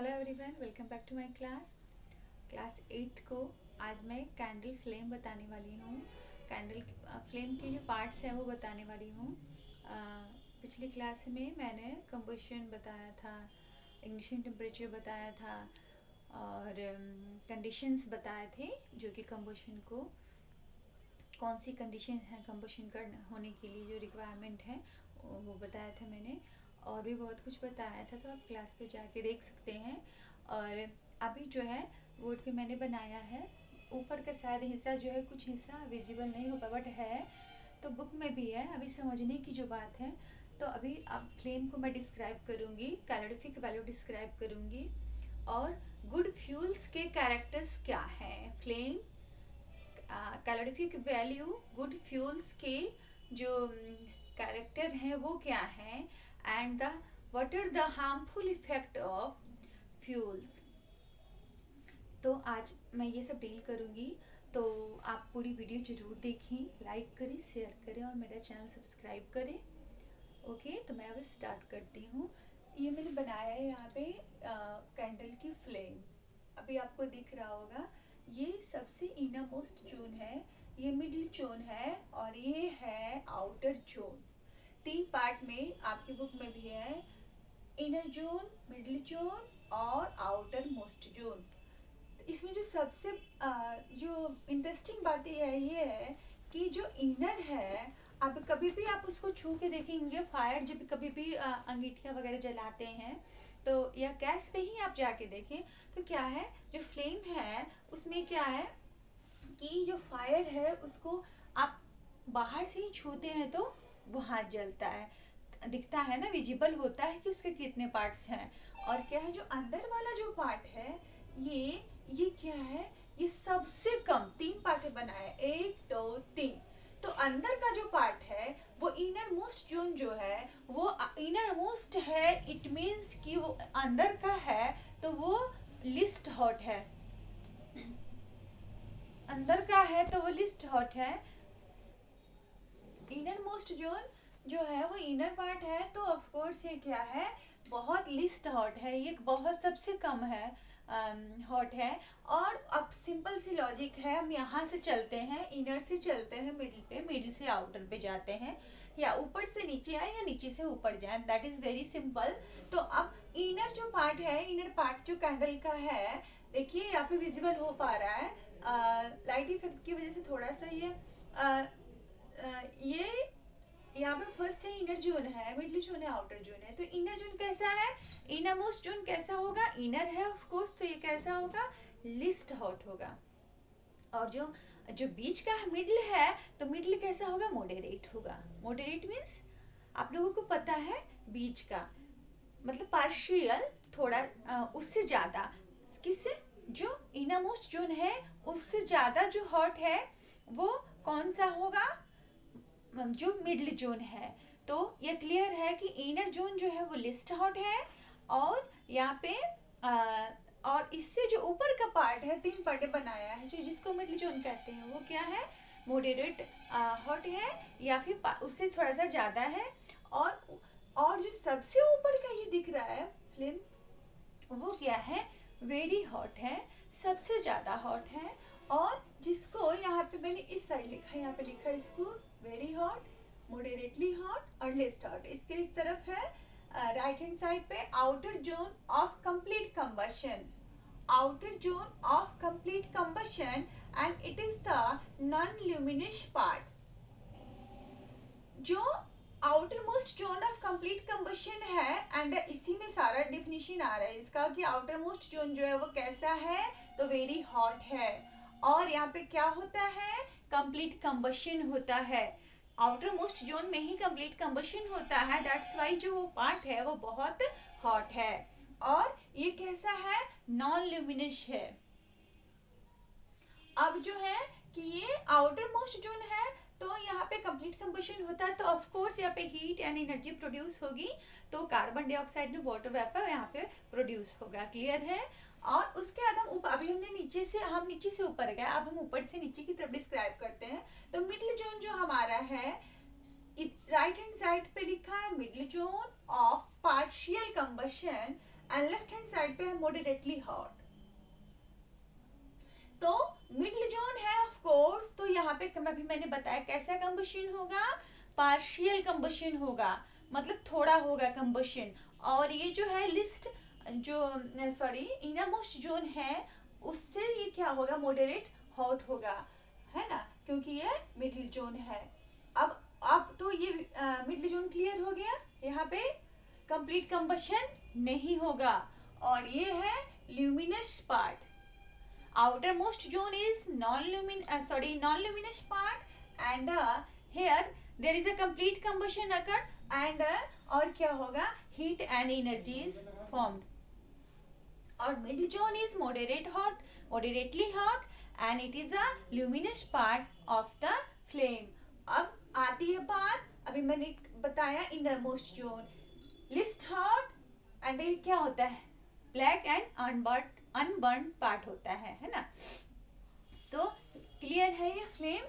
Hello everyone, welcome back to my class 8 को। आज मैं कैंडल फ्लेम बताने वाली हूँ। कैंडल फ्लेम के जो पार्ट्स हैं वो बताने वाली हूँ। पिछली क्लास में मैंने कंबशन बताया था, इग्निशन टेम्परेचर बताया था और कंडीशंस बताए थे जो कि कंबशन को कौन सी कंडीशन है कंबशन कर होने के लिए, जो रिक्वायरमेंट है वो बताया था मैंने। और भी बहुत कुछ बताया था, तो आप क्लास पे जाके देख सकते हैं। और अभी जो है बोर्ड पे मैंने बनाया है, ऊपर का शायद हिस्सा जो है कुछ हिस्सा विजिबल नहीं हो पाया बट है, तो बुक में भी है। अभी समझने की जो बात है, तो अभी अब फ्लेम को मैं डिस्क्राइब करूँगी, कैलोरीफिक वैल्यू डिस्क्राइब करूँगी और गुड फ्यूल्स के कैरेक्टर्स क्या हैं। Flame calorific value, good fuels के जो कैरेक्टर हैं वो क्या हैं, and the what are the harmful effect of fuels. तो आज मैं ये सब डील करूँगी, तो आप पूरी वीडियो ज़रूर देखें, लाइक करें, शेयर करें और मेरा चैनल सब्सक्राइब करें। ओके, तो मैं अब स्टार्ट करती हूँ। ये मैंने बनाया है यहाँ पे कैंडल की फ्लेम। अभी आपको दिख रहा होगा, ये सबसे इनर मोस्ट जोन है, ये मिडिल जोन है और ये है आउटर जोन। 3 पार्ट में आपकी बुक में भी है, इनर जोन, मिडिल जोन और आउटर मोस्ट जोन। इसमें जो सबसे जो इंटरेस्टिंग बात ये है कि जो इनर है, अब कभी भी आप उसको छू के देखेंगे, फायर जब कभी भी अंगीठियाँ वगैरह जलाते हैं तो या गैस पे ही आप जाके देखें तो क्या है, जो फ्लेम है उसमें क्या है कि जो फायर है उसको आप बाहर से ही छूते हैं तो वो हाथ जलता है, दिखता है ना, विजिबल होता है कि उसके कितने पार्ट्स हैं। और क्या है, जो अंदर वाला जो पार्ट है ये क्या है, ये सबसे कम 3 पार्ट बनाया है, 1 2 3। तो अंदर का जो पार्ट है वो इनर मोस्ट जोन जो है वो इनर मोस्ट है, इट मीन्स कि वो अंदर का है तो वो लिस्ट हॉट है, अंदर का है तो वो लिस्ट हॉट है। इनर मोस्ट जोन जो है वो इनर पार्ट है, तो ऑफ कोर्स ये क्या है, बहुत लिस्ट हॉट है, ये बहुत सबसे कम है, हॉट है। और अब सिंपल सी लॉजिक है, हम यहाँ से चलते हैं, इनर से चलते हैं मिडिल पे, मिडिल से आउटर पे जाते हैं, या ऊपर से नीचे आए या नीचे से ऊपर जाए, दैट इज वेरी सिंपल। तो अब इनर जो पार्ट है, इनर पार्ट जो कैंडल का है, देखिए यहाँ पे विजिबल हो पा रहा है, लाइट इफेक्ट की वजह से थोड़ा सा ये यहाँ पे फर्स्ट है इनर जोन है, मिडिल जोन है, आउटर जोन है। तो इनर जोन कैसा है, इनर मोस्ट जोन कैसा होगा, इनर है ऑफ कोर्स, तो ये कैसा होगा, लिस्ट हॉट होगा। और जो बीच का मिडिल है, तो मिडिल कैसा होगा, मॉडरेट होगा। मॉडरेट मीन्स आप लोगों को पता है, बीच का मतलब पार्शियल, थोड़ा उससे ज़्यादा, किससे, जो इनर मोस्ट जोन है उससे ज़्यादा जो हॉट है वो कौन सा होगा, जो मिडिल जोन है। तो ये क्लियर है कि इनर जोन जो है वो लिस्ट हॉट है, और यहाँ पे और इससे जो ऊपर का पार्ट है, 3 पार्ट बनाया है, जो जिसको मिडिल जोन कहते हैं, वो क्या है, मॉडरेट हॉट है या फिर उससे थोड़ा सा ज़्यादा है। और जो सबसे ऊपर का ये दिख रहा है फ्लेम, वो क्या है, वेरी हॉट है, सबसे ज़्यादा हॉट है। और जिसको यहाँ पे मैंने इस साइड लिखा है, यहाँ पे लिखा है इसको वेरी हॉट, मॉडरेटली हॉट और लिस्ट हॉट। इसके इस तरफ है राइट हैंड साइड पे outer zone of complete combustion, outer zone of complete combustion, and it is the non luminous part. जो outermost zone of complete combustion है, and इसी में सारा डेफिनेशन आ रहा है इसका कि आउटर मोस्ट जोन जो है वो कैसा है, तो वेरी हॉट है। और यहाँ पे क्या होता है, कंप्लीट कंबशन होता है, आउटर मोस्ट जोन में ही कंप्लीट कंबशन होता है, दैट्स वाई जो वो पार्ट है वो बहुत हॉट है। और ये कैसा है, नॉन ल्यूमिनस है। अब जो है कि ये आउटर मोस्ट जोन है, तो यहाँ पे कंप्लीट कंबशन होता है, तो ऑफ कोर्स यहाँ पे हीट एंड एनर्जी प्रोड्यूस होगी, तो कार्बन डाइऑक्साइड में वाटर वेपर यहाँ पे प्रोड्यूस होगा, क्लियर है। और उसके बाद हम अभी हम नीचे से ऊपर गए, अब हम ऊपर से नीचे की तरफ डिस्क्राइब करते हैं। तो मिडिल जोन जो हमारा है, राइट हैंड साइड पे लिखा है middle zone of partial combustion and left hand side पे है मॉडरेटली हॉट। तो मिडिल जोन है ऑफ कोर्स, तो यहाँ पे अभी मैंने बताया कैसा कंबशन होगा, पार्शियल कंबशन होगा, मतलब थोड़ा होगा कंबशन। और ये जो है लिस्ट जो सॉरी इनरमोस्ट जोन है उससे ये क्या होगा, मॉडरेट हॉट होगा, है ना, क्योंकि ये मिडिल जोन है। अब तो ये मिडिल जोन क्लियर हो गया, यहाँ पे कंप्लीट कंबशन नहीं होगा। और ये है luminous part. outermost zone is non-luminous part, and here there is a complete combustion occurred, and और क्या होगा, heat and energy is formed। और middle zone is moderately hot and it is a luminous part of the flame। अब आती है बात, अभी मैंने बताया innermost zone least hot, and ये क्या होता है, ब्लैक एंड अनबर्न पार्ट होता है ना। तो क्लियर है ये फ्लेम।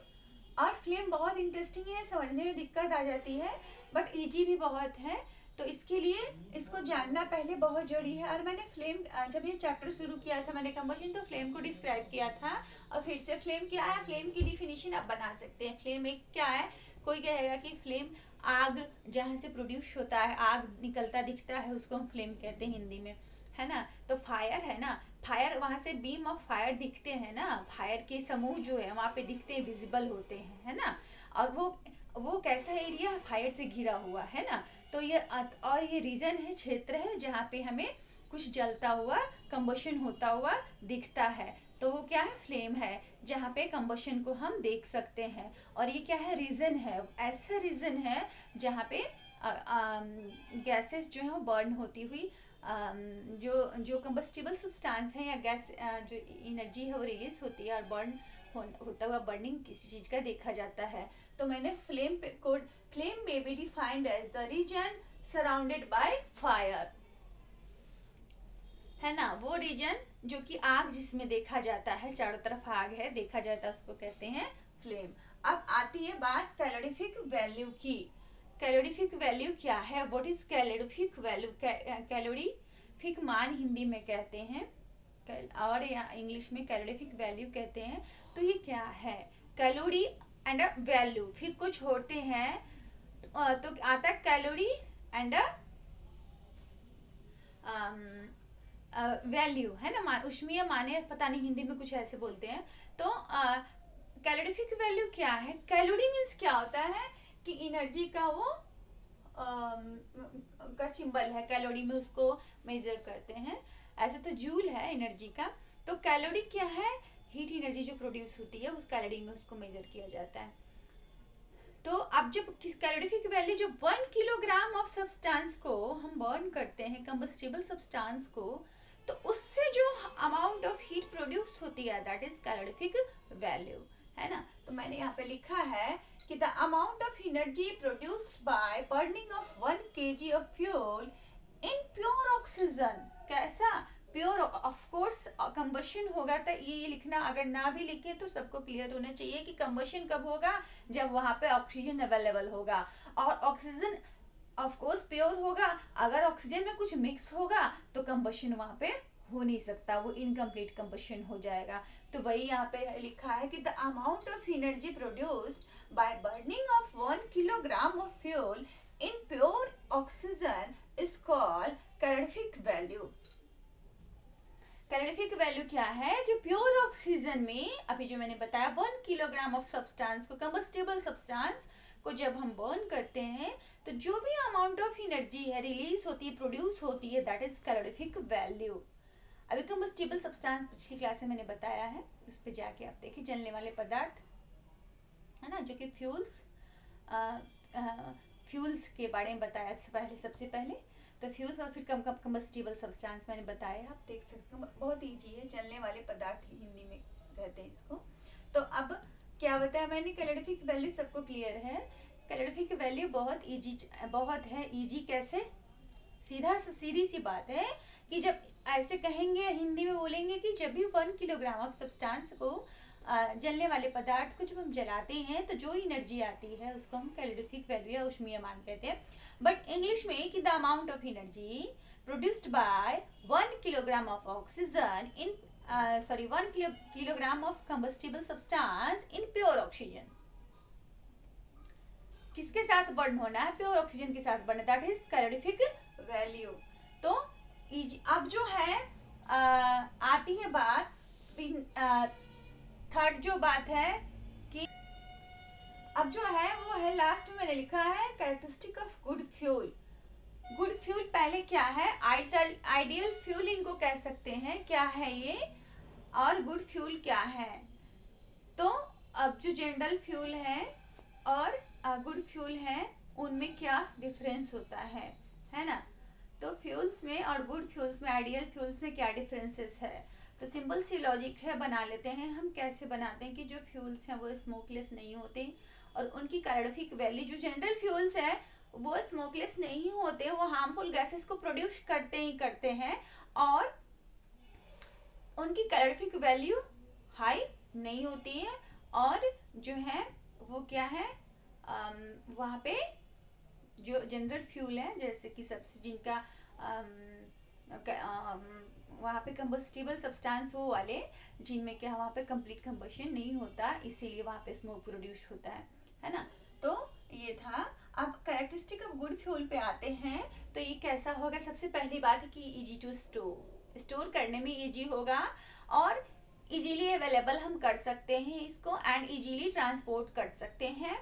और फ्लेम बहुत इंटरेस्टिंग है, समझने में दिक्कत आ जाती है बट इजी भी बहुत है, तो इसके लिए इसको जानना पहले बहुत जरूरी है। और मैंने फ्लेम जब ये चैप्टर शुरू किया था मैंने कंबशन, तो फ्लेम को डिस्क्राइब किया था। और फिर से फ्लेम क्या है, फ्लेम की डिफिनीशन आप बना सकते हैं। फ्लेम एक क्या है, कोई कहेगा कि फ्लेम आग जहाँ से प्रोड्यूस होता है, आग निकलता दिखता है, उसको हम फ्लेम कहते हैं हिंदी में, है ना। तो फायर है ना, फायर वहाँ से बीम ऑफ फायर दिखते हैं ना, फायर के समूह जो है वहाँ पे दिखते हैं, विजिबल होते हैं, है ना। और वो कैसा एरिया, फायर से घिरा हुआ है ना। तो ये रीजन है, क्षेत्र है जहाँ पे हमें कुछ जलता हुआ, कंबशन होता हुआ दिखता है, तो वो क्या है, फ्लेम है, जहाँ पे कंबशन को हम देख सकते हैं। और ये क्या है, रीजन है, ऐसा रीजन है जहाँ पे गैसेस जो है वो बर्न होती हुई, जो कंबस्टिबल सब्सटेंस है या गैस जो एनर्जी है वो रिलीज होती है और बर्न होता हुआ, बर्निंग किसी चीज का देखा जाता है। तो मैंने फ्लेम में be defined as the region surrounded by fire, है ना, वो रीजन जो कि आग जिसमें देखा जाता है, चारों तरफ आग है, देखा जाता है, उसको कहते हैं फ्लेम। अब आती है बात कैलोरीफिक वैल्यू की। कैलोरीफिक वैल्यू क्या है, what is calorific value, calorific मान हिंदी में कहते हैं और इंग्लिश में कैलोरीफिक वैल्यू कहते हैं। तो ये क्या है, कैलोरी एंड अ वैल्यू, फिर को छोड़ते हैं तो आता है कैलोरी एंड वैल्यू, है ना, उष्मीय माने, पता नहीं हिंदी में कुछ ऐसे बोलते हैं। तो कैलोरीफिक वैल्यू क्या है, कैलोरी मीन्स क्या होता है कि एनर्जी का वो का सिंबल है, कैलोरी में उसको मेजर करते हैं। ऐसे तो जूल है एनर्जी का, तो कैलोरी क्या है, हीट एनर्जी जो प्रोड्यूस होती है उस कैलोरी में उसको मेजर किया जाता है। तो अब जब किस कैलोरीफिक वैल्यू, जो 1 किलोग्राम ऑफ सब्सटेंस को हम बर्न करते हैं, कंबस्टिबल सब्सटेंस को, तो उससे जो अमाउंट ऑफ हीट प्रोड्यूस होती है दैट इज कैलोरीफिक वैल्यू, है ना। तो मैंने यहाँ पे लिखा है कि the amount of energy produced by burning of 1 kg of fuel in pure oxygen, कैसा, प्योर, ऑफ कोर्स कंबशन होगा। तो ये लिखना, अगर ना भी लिखे तो सबको क्लियर होना चाहिए कि कंबशन कब होगा, जब वहां पे ऑक्सीजन अवेलेबल होगा। और ऑक्सीजन ऑफ कोर्स प्योर होगा, अगर ऑक्सीजन में कुछ मिक्स होगा तो कंबशन वहां पे हो नहीं सकता, वो इनकम्प्लीट कंबशन हो जाएगा। तो वही यहाँ पे लिखा है कि the amount of energy produced by burning of 1 kilogram of fuel in pure oxygen is called calorific value. Calorific value क्या है कि प्योर ऑक्सीजन में, अभी जो मैंने बताया, 1 किलोग्राम ऑफ सब्सटेंस को, कंबस्टिबल सब्सटेंस को जब हम बर्न करते हैं तो जो भी अमाउंट ऑफ एनर्जी है रिलीज होती है, प्रोड्यूस होती है, दैट इज कैलोरीफिक वैल्यू। अभी कंबस्टिबल सब्सटेंस पिछली क्लास में मैंने बताया है, उस पर जाके आप देखिए, जलने वाले पदार्थ, है ना, जो कि फ्यूल्स के बारे में बताया सबसे पहले। तो फ्यूल्स और फिर कंबस्टिबल सब्सटेंस मैंने बताया, आप देख सकते हो, बहुत ईजी है, जलने वाले पदार्थ हिंदी में कहते हैं इसको। तो अब क्या बताया मैंने, कैलोरीफिक वैल्यू सबको क्लियर है। कैलोरीफिक वैल्यू बहुत है ईजी, कैसे, सीधी सी बात है कि जब ऐसे कहेंगे, हिंदी में बोलेंगे कि जब भी 1 किलोग्राम ऑफ सब्सटेंस को, जलने वाले पदार्थ को जब हम जलाते हैं तो जो एनर्जी आती है उसको हम कैलोरीफिक वैल्यू या ऊष्मीय मान कहते हैं। बट इंग्लिश में कि the amount of energy produced by 1 kilogram of oxygen in 1 kilogram of combustible substance in pure oxygen. किसके साथ बर्न होना है? प्योर ऑक्सीजन के साथ burn, that is calorific value. तो अब जो है आती है बात, थर्ड जो बात है कि अब जो है वो है लास्ट में मैंने लिखा है characteristic of good fuel. Good fuel पहले क्या है? आइडियल फ्यूल इनको कह सकते हैं. क्या है ये और गुड फ्यूल क्या है? तो अब जो जनरल फ्यूल है और गुड फ्यूल है उनमें क्या डिफरेंस होता है ना? तो फ्यूल्स में और गुड फ्यूल्स में, आइडियल फ्यूल्स में क्या डिफरेंसेस है? तो सिंपल सी लॉजिक है, बना लेते हैं. हम कैसे बनाते हैं कि जो फ्यूल्स हैं वो स्मोकलेस नहीं होते और उनकी कैलोरीफिक वैल्यू, जो जनरल फ्यूल्स है वो स्मोकलेस नहीं होते, वो हार्मफुल गैसेस को प्रोड्यूस करते ही करते हैं और उनकी कैलोरीफिक वैल्यू हाई नहीं होती है. और जो है वो क्या है, वहाँ पे जो जनरल फ्यूल है जैसे कि सबसे जिनका वहाँ पे कंबस्टिबल सब्सटेंस वो वाले जिनमें क्या वहाँ पे कंप्लीट कंबशन नहीं होता, इसीलिए वहाँ पे स्मोक प्रोड्यूस होता है ना? तो ये था. अब कैरेक्टरिस्टिक ऑफ गुड फ्यूल पे आते हैं. तो ये कैसा होगा? सबसे पहली बात है कि इजी टू स्टोर करने में इजी होगा और इजीली अवेलेबल हम कर सकते हैं इसको एंड इजीली ट्रांसपोर्ट कर सकते हैं.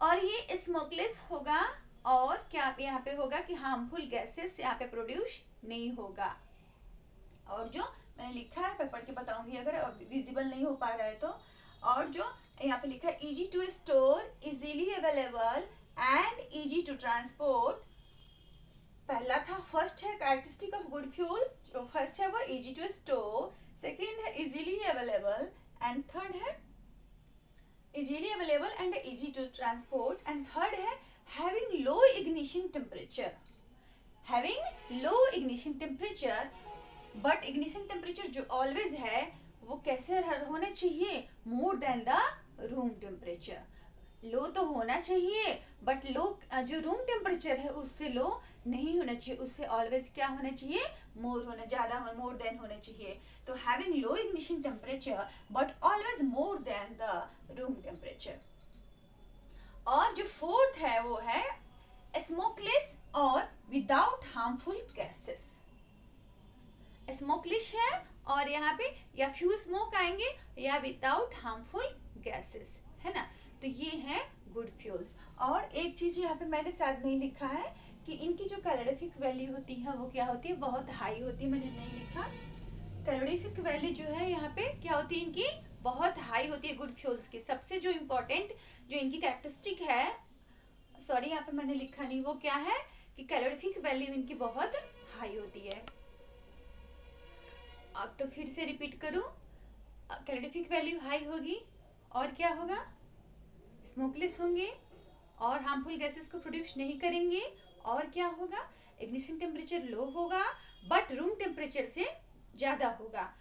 और ये स्मोकलेस होगा और क्या यहाँ पे होगा कि हार्मफुल गैसेस यहाँ पे प्रोड्यूस नहीं होगा. और जो मैंने लिखा है मैं पढ़ के बताऊंगी अगर विजिबल नहीं हो पा रहा है तो. और जो यहाँ पे लिखा है easy to store, easily available and easy to transport. पहला था, फर्स्ट है कैरेक्टरिस्टिक ऑफ गुड फ्यूल. जो फर्स्ट है वो इजी टू स्टोर, सेकेंड है इजीली अवेलेबल एंड थर्ड है easily available and easy to transport, and third है having low ignition temperature. Having low ignition temperature, but ignition temperature जो always है वो कैसे होना चाहिए? more than the room temperature. लो तो होना चाहिए बट लो जो रूम टेम्परेचर है उससे लो नहीं होना चाहिए, उससे ऑलवेज क्या होना चाहिए? मोर होना, ज्यादा मोर देन होना चाहिए. तो having low ignition temperature but always more than the room temperature. और जो फोर्थ है वो है स्मोकलेस और विदाउट हार्मफुल गैसेस. स्मोकलेस है और यहाँ पे या फ्यू स्मोक आएंगे या विदाउट हार्मफुल गैसेस, है ना? तो ये है गुड फ्यूल्स. और एक चीज यहाँ पे मैंने शायद नहीं लिखा है कि इनकी जो कैलोरीफिक वैल्यू होती है वो क्या होती है? बहुत हाई होती है. मैंने नहीं लिखा. कैलोरीफिक वैल्यू जो है यहाँ पे क्या होती है? इनकी बहुत हाई होती है गुड फ्यूल्स की. सबसे जो इम्पोर्टेंट जो इनकी कैरेक्टरिस्टिक है, सॉरी यहाँ पे मैंने लिखा नहीं, वो क्या है कि कैलोरीफिक वैल्यू इनकी बहुत हाई होती है. अब तो फिर से रिपीट करूं, कैलोरीफिक वैल्यू हाई होगी और क्या होगा? स्मोकलेस होंगे और हार्मफुल गैसेस को प्रोड्यूस नहीं करेंगे. और क्या होगा? इग्निशन टेम्परेचर लो होगा बट रूम टेम्परेचर से ज्यादा होगा.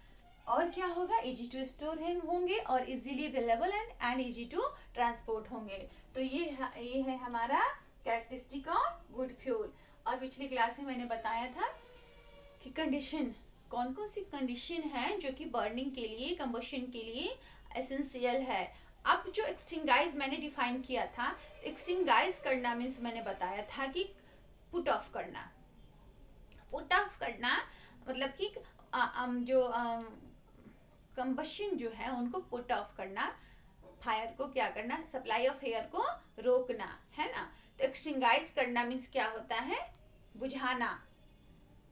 और क्या होगा? इजी टू स्टोर होंगे और easily available and easy to transport होंगे. तो ये है हमारा कैरेक्टरिस्टिक ऑफ गुड फ्यूल. और पिछली क्लास में मैंने बताया था कि कंडीशन, कौन कौन सी कंडीशन है जो कि बर्निंग के लिए, कंबशन के लिए एसेंशियल है. अब जो एक्सटिंगाइज मैंने डिफाइन किया था, एक्सटिंगाइज करना मीन्स मैंने बताया था कि पुट ऑफ करना. पुट ऑफ करना मतलब कि जो कंबशन जो है उनको पुट ऑफ करना, फायर को क्या करना? सप्लाई ऑफ एयर को रोकना, है ना? तो एक्सटिंगाइज करना मीन्स क्या होता है? बुझाना,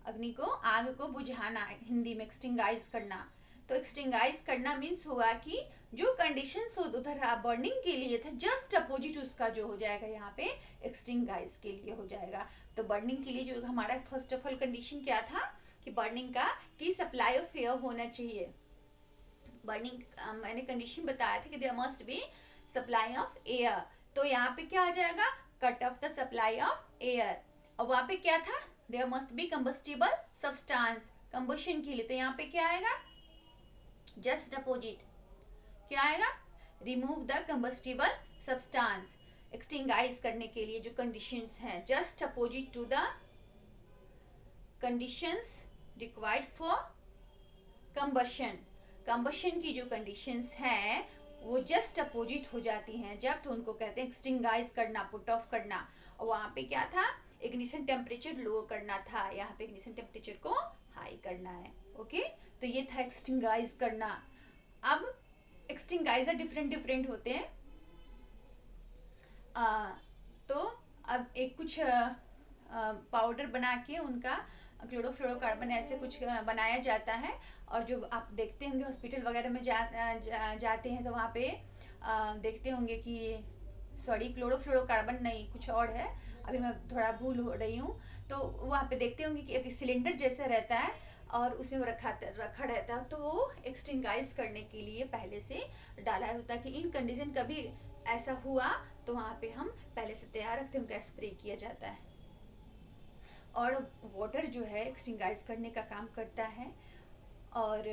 अग्नि को, आग को बुझाना, हिंदी में एक्सटिंगाइज करना. तो एक्सटिंगाइज करना मीन्स हुआ कि जो कंडीशंस उधर बर्निंग के लिए था जस्ट अपोजिट उसका जो हो जाएगा यहाँ पे एक्सटिंगाइज के लिए हो जाएगा. तो बर्निंग के लिए जो हमारा फर्स्ट ऑफ ऑल कंडीशन क्या था कि बर्निंग का कि सप्लाई ऑफ एयर होना चाहिए. बर्निंग मैंने कंडीशन बताया था कि there must be supply of air. तो यहाँ पे क्या आ जाएगा? Cut off the supply of air. और वहाँ पे क्या था? There must be combustible substance, combustion के लिए. तो यहाँ पे क्या आएगा? जस्ट अपोजिट क्या आएगा? Remove the combustible substance. Extinguish करने के लिए जो कंडीशंस हैं just opposite to the conditions required for combustion. Combustion की जो कंडीशंस हैं वो जस्ट अपोजिट हो जाती हैं जब, तो उनको कहते हैं एक्सटिंगाइज करना, पुट ऑफ करना। और वहाँ पे क्या था, इग्निशन टेम्परेचर लो करना था, यहाँ पे इग्निशन टेम्परेचर को हाई करना है। ओके, तो ये था एक्सटिंगाइज करना। अब एक्सटिंगाइजर डिफरेंट डिफरेंट होते हैं। तो अब एक कुछ पाउडर बना के उनका क्लोरोफ्लोरोकार्बन ऐसे कुछ बनाया जाता है। और जो आप देखते होंगे हॉस्पिटल वगैरह में जाते हैं तो वहाँ पे देखते होंगे कि सॉरी क्लोरोफ्लोरोकार्बन नहीं, कुछ और है, अभी मैं थोड़ा भूल हो रही हूँ। तो वहाँ पे देखते होंगे कि एक सिलेंडर जैसा रहता है और उसमें वो रखा रहता है, तो वो एक्सटिंगाइज करने के लिए पहले से डाला होता है कि इन कंडीशन कभी ऐसा हुआ तो वहाँ पे हम पहले से तैयार रखते हैं, उनका स्प्रे किया जाता है। और वाटर जो है एक्सटिंगाइज करने का काम करता है। और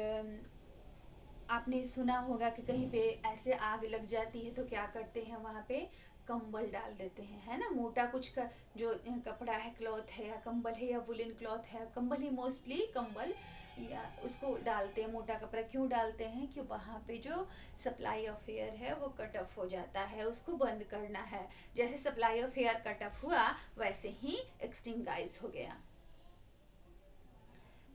आपने सुना होगा कि कहीं पे ऐसे आग लग जाती है तो क्या करते हैं, वहाँ पे कंबल डाल देते हैं, है ना, मोटा कुछ का जो कपड़ा है, क्लॉथ है या कंबल है या वुलन क्लॉथ है, कंबल ही मोस्टली कंबल, या उसको डालते हैं, मोटा कपड़ा क्यों डालते हैं कि वहाँ पे जो सप्लाई ऑफ एयर है वो कट ऑफ हो जाता है, उसको बंद करना है। जैसे supply of air cut off हुआ वैसे ही एक्सटिंगाइज हो गया।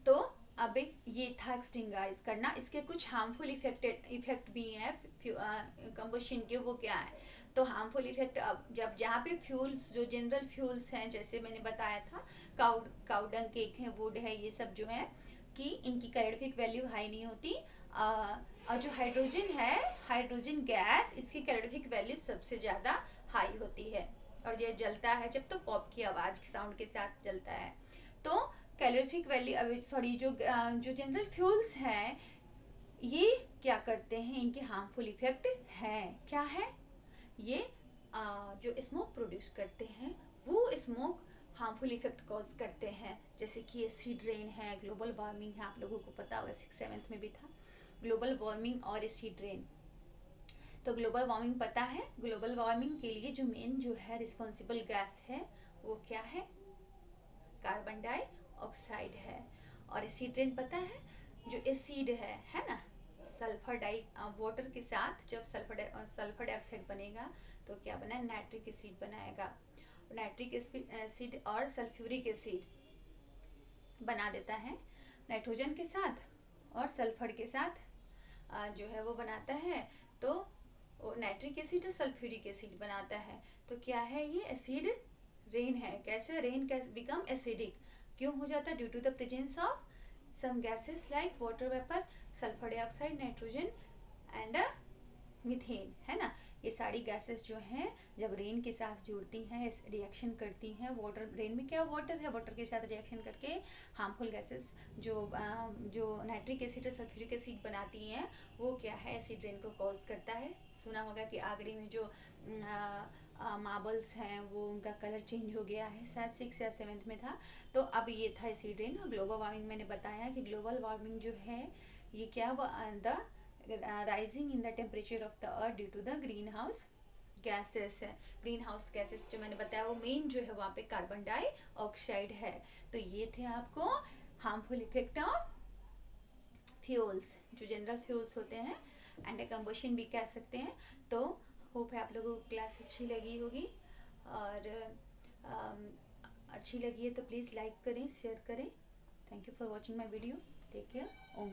तो अब ये था एक्सटिंगाइज करना। इसके कुछ हार्मफुल इफेक्ट भी हैं कंबशन के, वो क्या है, तो हार्मफुल इफेक्ट अब जब जहाँ पे फ्यूल्स, जो जनरल फ्यूल्स हैं, जैसे मैंने बताया था काउडंग केक है, वुड है, ये सब जो है कि इनकी कैलोरीफिक वैल्यू हाई नहीं होती। और जो हाइड्रोजन है, हाइड्रोजन गैस, इसकी कैलोरीफिक वैल्यू सबसे ज़्यादा हाई होती है। और ये जलता है जब, तो पॉप की आवाज़ साउंड के साथ जलता है। तो कैलोरीफिक वैल्यू सॉरी जो जनरल फ्यूल्स हैं ये क्या करते हैं, इनके हार्मफुल इफेक्ट हैं, क्या है ये, जो स्मोक प्रोड्यूस करते हैं वो स्मोक हार्मफुल इफेक्ट कॉज करते हैं। जैसे कि एसिड रेन है, ग्लोबल वार्मिंग है, आप लोगों को पता होगा 6th-7th में भी था ग्लोबल वार्मिंग और एसिड रेन। तो ग्लोबल वार्मिंग पता है, ग्लोबल वार्मिंग के लिए जो मेन जो है रिस्पॉन्सिबल गैस है वो क्या है, कार्बन डाइऑक्साइड है। और एसिड रेन पता है, जो एसिड है ना, सल्फर वाटर के साथ जब सल्फर डाइऑक्साइड बनेगा तो क्या बना, नाइट्रिक एसिड बनाएगा। नाइट्रिक एसिड और सल्फ्यूरिक एसिड बना देता है नाइट्रोजन के साथ और सल्फर के साथ जो है वो बनाता है, तो नाइट्रिक एसिड और सल्फ्यूरिक एसिड बनाता है। तो क्या है, ये एसिड रेन है। कैसे रेन कैसे बिकम एसिडिक, क्यों हो जाता है, due to the presence of some gases like water vapour, sulphur dioxide, nitrogen and methane, है ना। ये सारी गैसेस जो हैं जब रेन के साथ जुड़ती हैं, रिएक्शन करती हैं, वाटर, रेन में क्या वाटर है, वाटर के साथ रिएक्शन करके हार्मफुल गैसेस जो नाइट्रिक एसिड और सल्फ्यूरिक एसिड बनाती हैं वो क्या है, एसिड रेन को कॉज करता है। सुना होगा कि आगरे में जो मार्बल्स हैं वो उनका कलर चेंज हो गया है, शायद 6th या 7th में था। तो अब ये था एसिड रेन। और ग्लोबल वार्मिंग मैंने बताया कि ग्लोबल वार्मिंग जो है ये क्या, वो the rising in the temperature of the earth due to the green house gases है। ग्रीन हाउस गैसेस जो मैंने बताया वो मेन जो है वहाँ पे कार्बन डाइऑक्साइड है। तो ये थे आपको हार्मफुल इफेक्ट ऑफ फ्यूल्स, जो जनरल फ्यूल्स होते हैं, एंड कंबशन भी कह सकते हैं। तो होप है आप लोगों को क्लास अच्छी लगी होगी, और अच्छी लगी है तो प्लीज़ लाइक करें, शेयर करें। Thank you for watching my video, take care, Om.